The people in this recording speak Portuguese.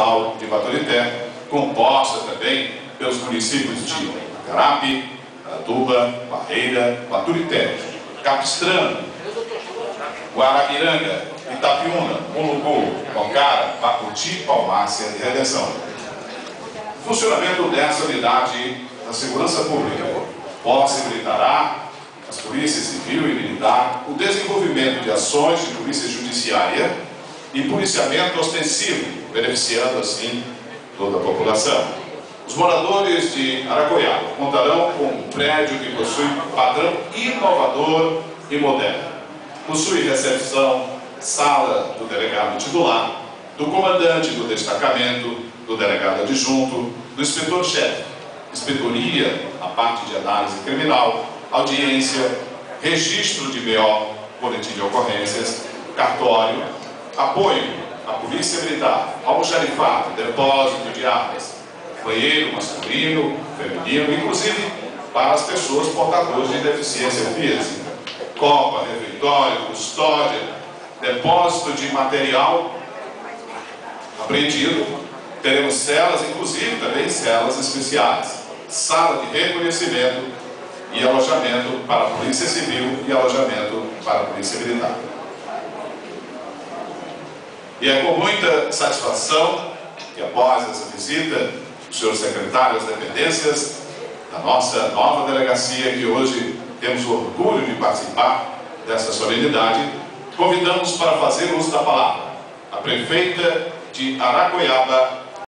Regional de Baturité, composta também pelos municípios de Carapi, Aratuba, Barreira, Baturité, Capistrano, Guarapiranga, Itapiúna, Mulugu, Mocara, Pacuti, Palmácia e Redenção. O funcionamento dessa unidade da segurança pública possibilitará às polícias civil e militar o desenvolvimento de ações de polícia judiciária e policiamento ostensivo, beneficiando assim toda a população. Os moradores de Aracoiaba contarão com um prédio que possui padrão inovador e moderno. Possui recepção, sala do delegado titular, do comandante do destacamento, do delegado adjunto, do inspetor-chefe, inspetoria, a parte de análise criminal, audiência, registro de BO, boletim de ocorrências, cartório, apoio à polícia militar, almoxarifado, depósito de armas, banheiro masculino, feminino, inclusive para as pessoas portadoras de deficiência física, copa, refeitório, custódia, depósito de material apreendido. Teremos celas, inclusive também celas especiais, sala de reconhecimento e alojamento para a Polícia Civil e alojamento para a Polícia Militar. E é com muita satisfação que, após essa visita, os senhores secretários das dependências da nossa nova delegacia, que hoje temos o orgulho de participar dessa solenidade, convidamos para fazer uso da palavra a prefeita de Aracoiaba,